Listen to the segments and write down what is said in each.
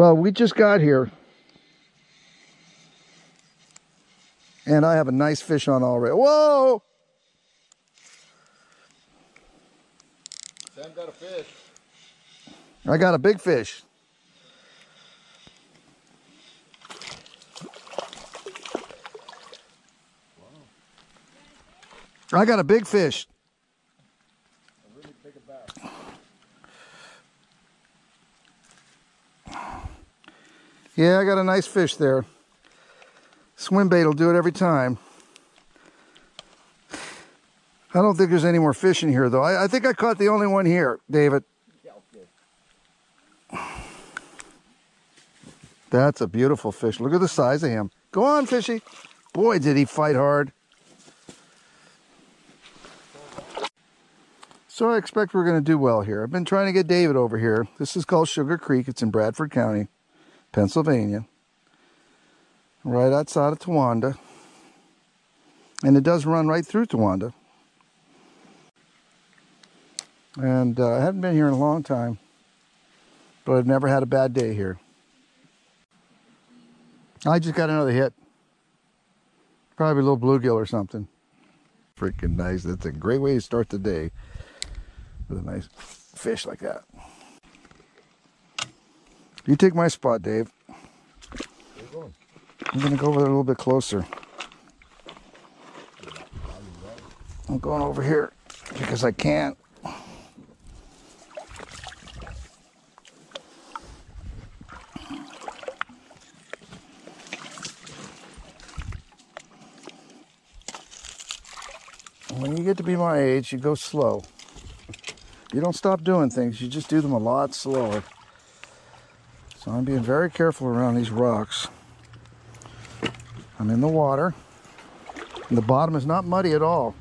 Well, we just got here, and I have a nice fish on already. Whoa! Sam got a fish. I got a big fish. I got a big fish. A really big bass. Yeah, I got a nice fish there. Swim bait will do it every time. I don't think there's any more fish in here, though. I think I caught the only one here, David. Yeah, okay. That's a beautiful fish. Look at the size of him. Go on, fishy. Boy, did he fight hard. So I expect we're going to do well here. I've been trying to get David over here. This is called Sugar Creek. It's in Bradford County, Pennsylvania. Right outside of Towanda. And it does run right through Towanda. And I haven't been here in a long time, but I've never had a bad day here. I just got another hit. Probably a little bluegill or something. Freaking nice. That's a great way to start the day with a nice fish like that. You take my spot, Dave. Where you going? I'm going to go over there a little bit closer. I'm going over here because I can. When you get to be my age, you go slow. You don't stop doing things, you just do them a lot slower. So I'm being very careful around these rocks. I'm in the water, and the bottom is not muddy at all.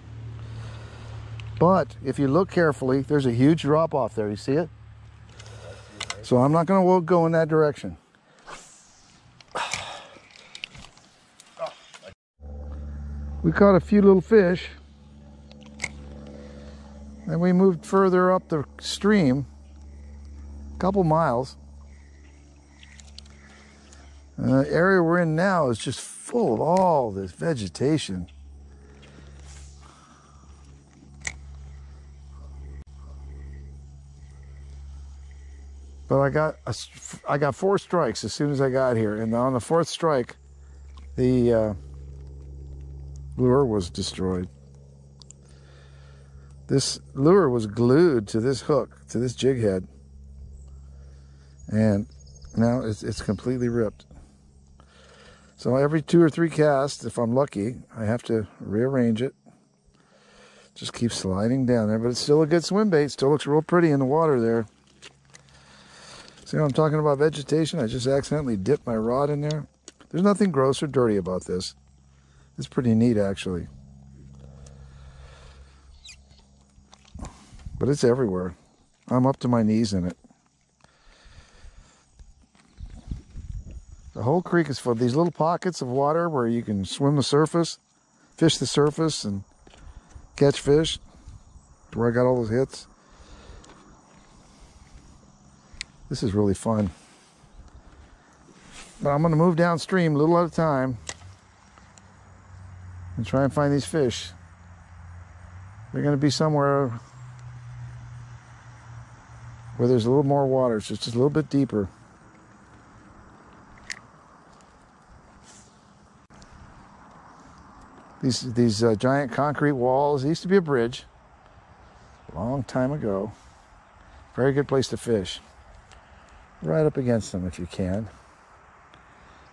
But if you look carefully, there's a huge drop off there. You see it? So I'm not going to go in that direction. We caught a few little fish. Then we moved further up the stream, a couple miles. And the area we're in now is just full of all this vegetation. But I got 4 strikes as soon as I got here, and on the 4th strike, the lure was destroyed. This lure was glued to this hook, to this jig head, and now it's completely ripped. So every 2 or 3 casts, if I'm lucky, I have to rearrange it. Just keep sliding down there, but it's still a good swim bait. Still looks real pretty in the water there. See what I'm talking about, vegetation? I just accidentally dipped my rod in there. There's nothing gross or dirty about this. It's pretty neat, actually. But it's everywhere. I'm up to my knees in it. The whole creek is full of these little pockets of water where you can swim the surface, fish the surface, and catch fish. Where I got all those hits. This is really fun. But I'm going to move downstream a little at a time and try and find these fish. They're going to be somewhere where there's a little more water, so it's just a little bit deeper. These giant concrete walls, it used to be a bridge a long time ago. Very good place to fish. Right up against them if you can.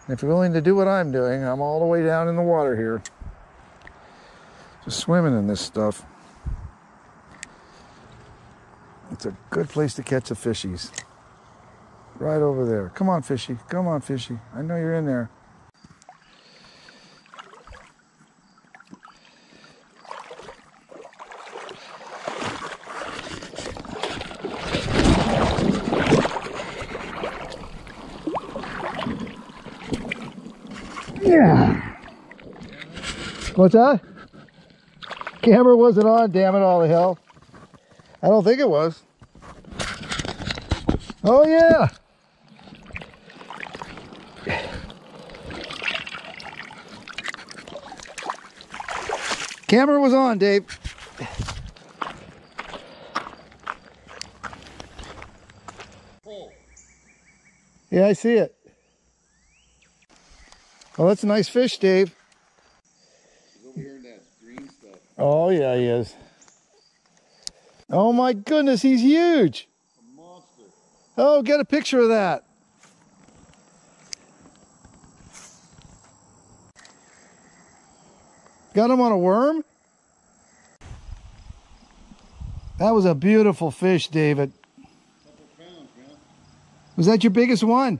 And if you're willing to do what I'm doing, I'm all the way down in the water here. Just swimming in this stuff. It's a good place to catch the fishies. Right over there. Come on, fishy. Come on, fishy. I know you're in there. Yeah. What's that? Camera wasn't on, damn it all the hell. I don't think it was. Oh yeah. Camera was on, Dave. Yeah, I see it. Oh, that's a nice fish, Dave. He's over here in that green stuff. Oh, yeah, he is. Oh, my goodness, he's huge. A monster. Oh, get a picture of that. Got him on a worm? That was a beautiful fish, David. Couple pounds, man. Was that your biggest one?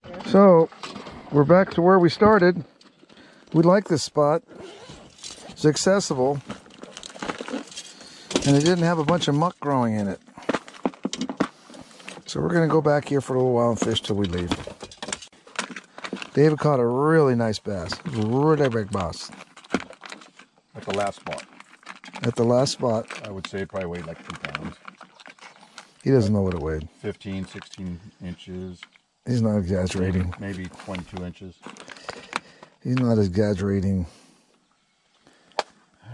I think so. So, we're back to where we started. We like this spot. It's accessible. And it didn't have a bunch of muck growing in it. So we're going to go back here for a little while and fish till we leave. David caught a really nice bass. Really big bass. At the last spot. At the last spot. I would say it probably weighed like 2 pounds. He doesn't know what it weighed. 15, 16 inches. He's not exaggerating. Maybe 22 inches. He's not exaggerating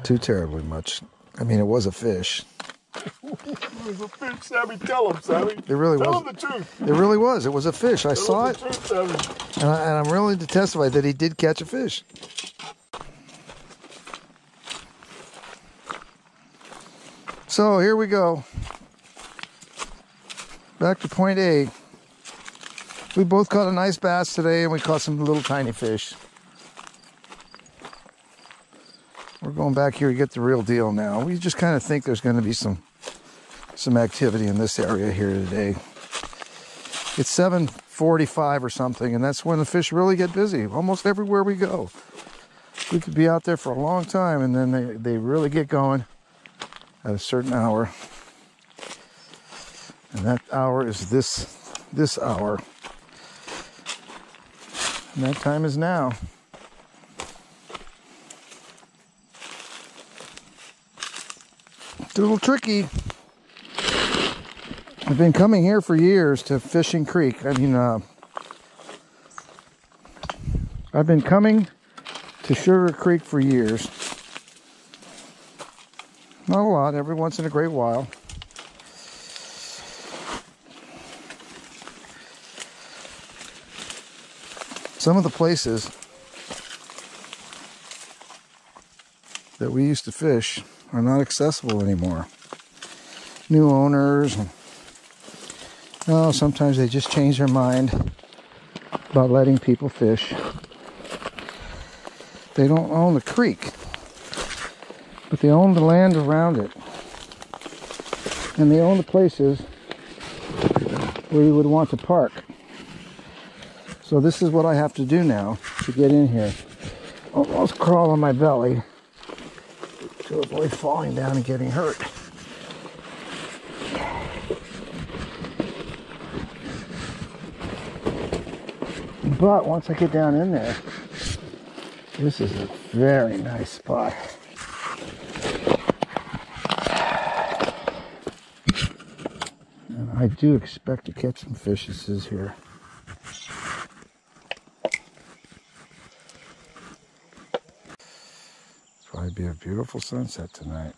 too terribly much. I mean, it was a fish. It was a fish, Sammy. Tell him, Sammy. It really was. Tell him the truth. It really was. It was a fish. I saw it. Tell him the truth, Sammy. And I'm willing to testify that he did catch a fish. So here we go. Back to point A. We both caught a nice bass today and we caught some little tiny fish. We're going back here to get the real deal now. We just kind of think there's going to be some activity in this area here today. It's 7:45 or something, and that's when the fish really get busy. Almost everywhere we go. We could be out there for a long time, and then they really get going at a certain hour. And that hour is this hour. And that time is now. It's a little tricky. I've been coming here for years to Fishing Creek. I mean, I've been coming to Sugar Creek for years. Not a lot, every once in a great while. Some of the places that we used to fish are not accessible anymore. New owners. Oh, sometimes they just change their mind about letting people fish. They don't own the creek, but they own the land around it. And they own the places where you would want to park. So this is what I have to do now to get in here. Almost crawl on my belly to avoid falling down and getting hurt. But once I get down in there, this is a very nice spot. And I do expect to catch some fishes here. It's probably be a beautiful sunset tonight.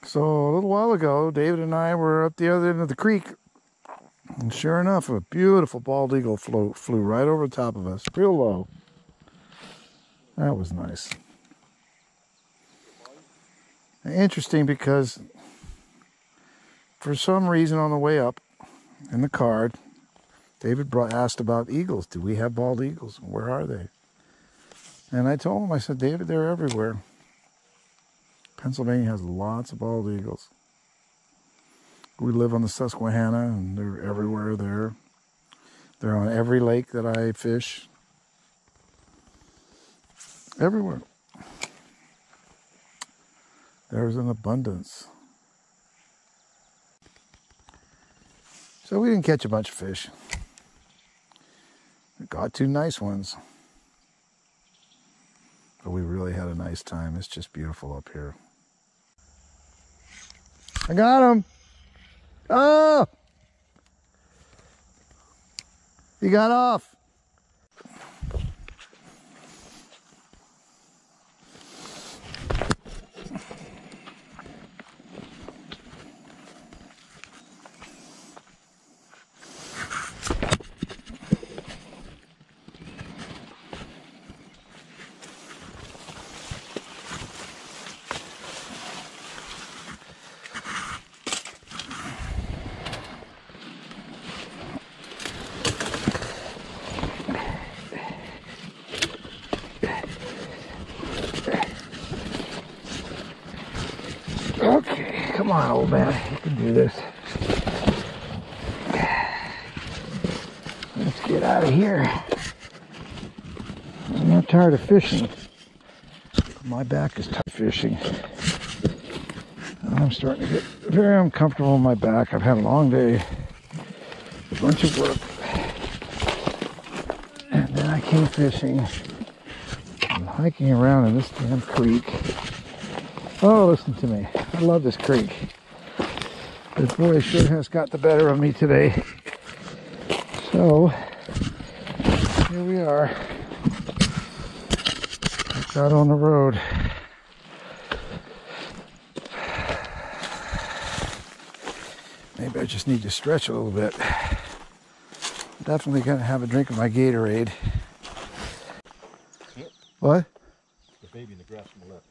So a little while ago, David and I were up the other end of the creek, and sure enough, a beautiful bald eagle flew right over the top of us, real low. That was nice. Interesting because for some reason on the way up in the card, David asked about eagles. Do we have bald eagles? Where are they? And I told him, I said, David, they're everywhere. Pennsylvania has lots of bald eagles. We live on the Susquehanna, and they're everywhere there. They're on every lake that I fish. Everywhere. There's an abundance. So we didn't catch a bunch of fish. We got 2 nice ones. But we really had a nice time. It's just beautiful up here. I got him. Oh! He got off. Okay, come on, old man. You can do this. Let's get out of here. I'm not tired of fishing. My back is tired of fishing. I'm starting to get very uncomfortable in my back. I've had a long day, a bunch of work, and then I came fishing. I'm hiking around in this damn creek. Oh, listen to me. I love this creek. But boy, it sure has got the better of me today. So, here we are. Out on the road. Maybe I just need to stretch a little bit. Definitely gonna have a drink of my Gatorade. What? The baby in the grass on the left.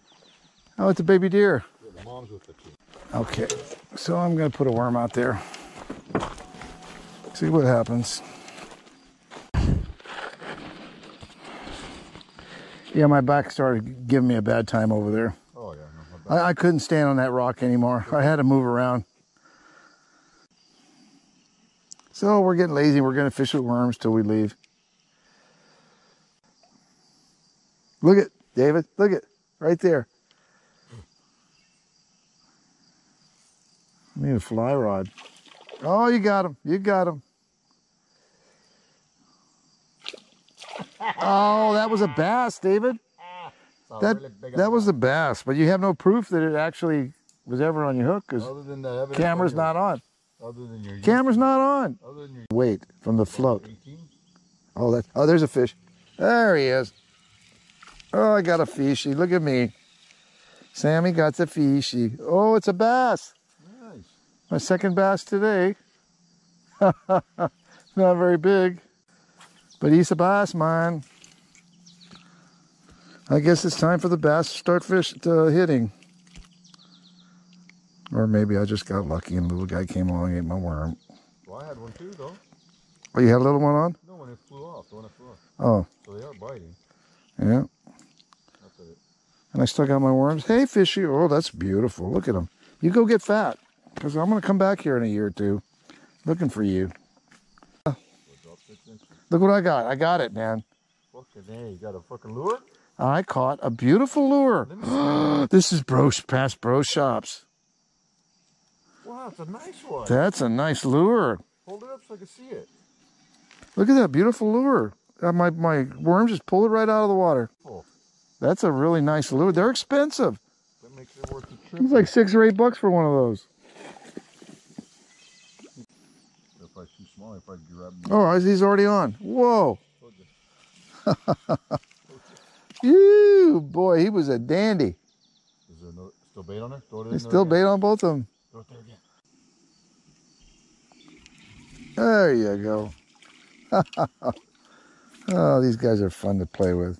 Oh, it's a baby deer. Yeah, the mom's with the kid. Okay, so I'm gonna put a worm out there. See what happens. Yeah, my back started giving me a bad time over there. Oh yeah, no, my back. I couldn't stand on that rock anymore. I had to move around. So we're getting lazy. We're going to fish with worms till we leave. Look at David. Look at right there. I need a fly rod. Oh, you got him. You got him. Oh, that was a bass, David. That was a bass, but you have no proof that it actually was ever on your hook because camera's not on. Other than your Camera's not on. Other than your Weight from the float. 18? Oh, there's a fish. There he is. Oh, I got a fishy. Look at me. Sammy got the fishy. Oh, it's a bass. Nice. My second bass today. Not very big, but he's a bass, man. I guess it's time for the bass to start hitting. Or maybe I just got lucky and the little guy came along and ate my worm. Well, I had one too, though. Oh, you had a little one on? No, when it flew off. The one that flew off. Oh. So they are biting. Yeah. That's it. And I still got my worms. Hey, fishy. Oh, that's beautiful. Look at them. You go get fat. Because I'm going to come back here in a year or two. Looking for you. Look what I got. I got it, man. Fucking hey, you got a fucking lure? I caught a beautiful lure. This is past Bro Shops. Wow, it's a nice one. That's a nice lure. Hold it up so I can see it. Look at that beautiful lure. My worm just pulled it right out of the water. Oh. That's a really nice lure. They're expensive. That makes it worth the trip. It's like $6 or $8 for one of those. If I too small, if I grab me. Oh, he's already on. Whoa. You boy, he was a dandy. Is there still bait on there? There's still bait on both of them. Throw it there again. There you go. Oh, these guys are fun to play with.